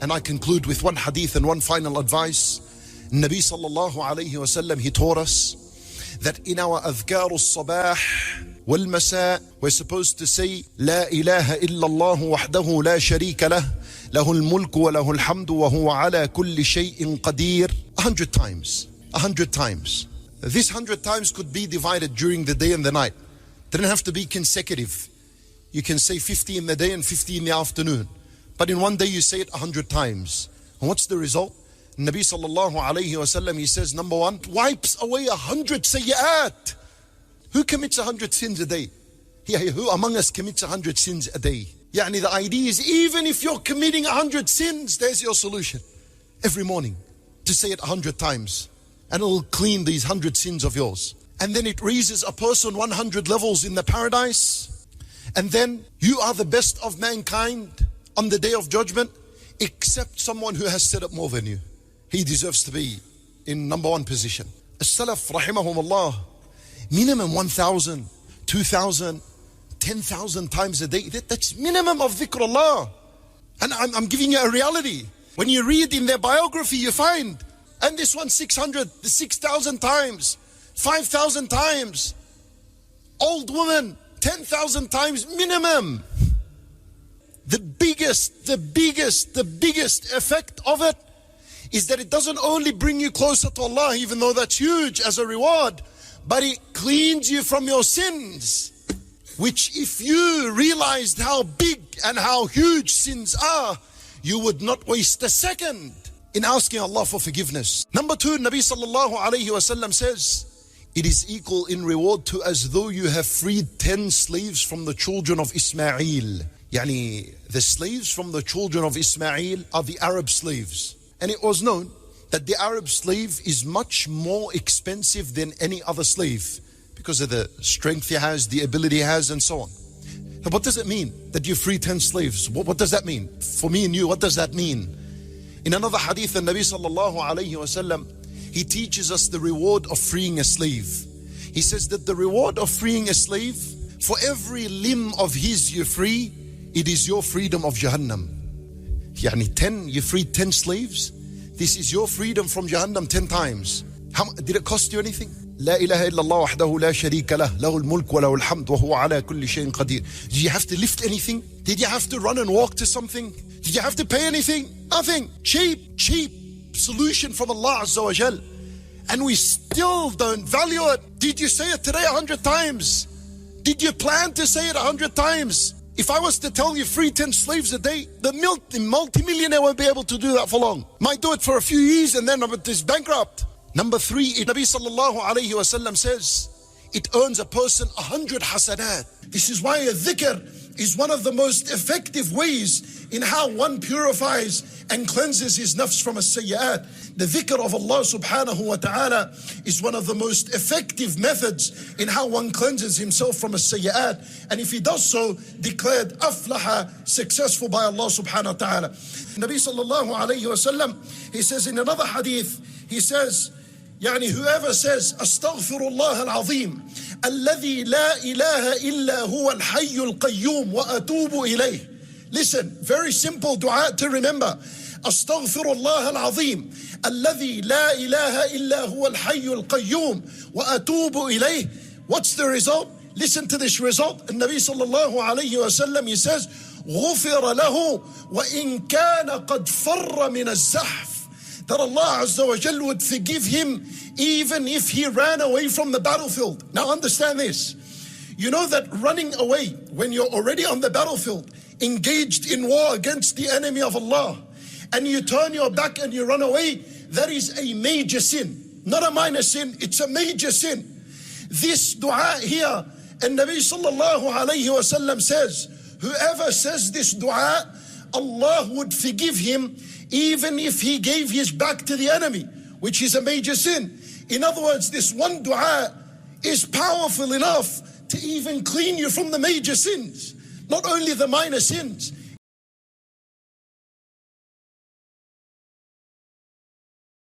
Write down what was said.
And I conclude with one hadith and one final advice. Nabi sallallahu alayhi wasallam, he taught us that in our adhkar al-sabah wal-masa, we're supposed to say, La ilaha illallah wahdahu la sharika lah, lahul mulku wa lahul hamdu wa huwa ala kulli shay'in qadir, 100 times. 100 times. This 100 times could be divided during the day and the night. It didn't have to be consecutive. You can say 50 in the day and 50 in the afternoon. But in one day you say it 100 times. And what's the result? Nabi sallallahu alayhi wasallam, he says, number one, wipes away 100 sayyat. Who commits 100 sins a day? Yeah, who among us commits 100 sins a day? Yani the idea is, even if you're committing 100 sins, there's your solution. Every morning, to say it 100 times. And it'll clean these 100 sins of yours. And then it raises a person 100 levels in the paradise. And then you are the best of mankind on the day of judgment, except someone who has said it more than you. He deserves to be in number one position. As-Salaf, rahimahumullah, minimum 1,000, 2,000, 10,000 times a day. That's minimum of dhikrullah. And I'm giving you a reality. When you read in their biography, you find, and this one 600, 6,000 times, 5,000 times. Old woman, 10,000 times minimum. The biggest effect of it is that it doesn't only bring you closer to Allah, even though that's huge as a reward, but it cleans you from your sins. Which if you realized how big and how huge sins are, you would not waste a second in asking Allah for forgiveness. Number two, Nabi sallallahu alayhi wasallam says, it is equal in reward to as though you have freed 10 slaves from the children of Ismail. Yani, the slaves from the children of Ismail are the Arab slaves. And it was known that the Arab slave is much more expensive than any other slave because of the strength he has, the ability he has, and so on. But what does it mean that you free 10 slaves? What does that mean? For me and you, what does that mean? In another hadith, the Nabi sallallahu alayhi wasallam, he teaches us the reward of freeing a slave. He says that the reward of freeing a slave, for every limb of his you free, it is your freedom of Jahannam. Yani 10, you freed 10 slaves. This is your freedom from Jahannam 10 times. Did it cost you anything? La ilaha illallah wahdahu la sharika lah, lahul mulk wa lahul hamd wa huwa ala kulli shay'in qadir. Did you have to lift anything? Did you have to run and walk to something? Did you have to pay anything? Nothing. Cheap solution from Allah Azza wa Jal. And we still don't value it. Did you say it today 100 times? Did you plan to say it 100 times? If I was to tell you free 10 slaves a day, the multi-millionaire won't be able to do that for long. Might do it for a few years and then it's bankrupt. Number three, Nabi sallallahu alayhi wasallam says, it earns a person 100 hasanat. This is why a dhikr is one of the most effective ways in how one purifies and cleanses his nafs from a sayyat. The dhikr of Allah subhanahu wa ta'ala is one of the most effective methods in how one cleanses himself from a sayyat. And if he does so, declared aflaha, successful by Allah subhanahu wa ta'ala. Nabi sallallahu alayhi wa sallam, he says in another hadith, he says, يعني whoever says astaghfirullah al-azim alladhi la ilaha illa huwa al-hayy al-qayyum wa atubu ilayh. Listen, very simple dua to remember. Astaghfirullah al-azim alladhi la ilaha illa huwa al-hayy al-qayyum wa atubu ilayh. What's the result? Listen to this result. النبي صلى الله عليه وسلم, he says, غفر له وإن كان قد فر من الزحف. That Allah Azza wa Jal would forgive him even if he ran away from the battlefield. Now understand this. You know that running away when you're already on the battlefield, engaged in war against the enemy of Allah, and you turn your back and you run away, that is a major sin. Not a minor sin, it's a major sin. This dua here, and Nabi sallallahu alayhi wa sallam says, whoever says this dua, Allah would forgive him even if he gave his back to the enemy, which is a major sin. In other words, this one dua is powerful enough to even clean you from the major sins. Not only the minor sins.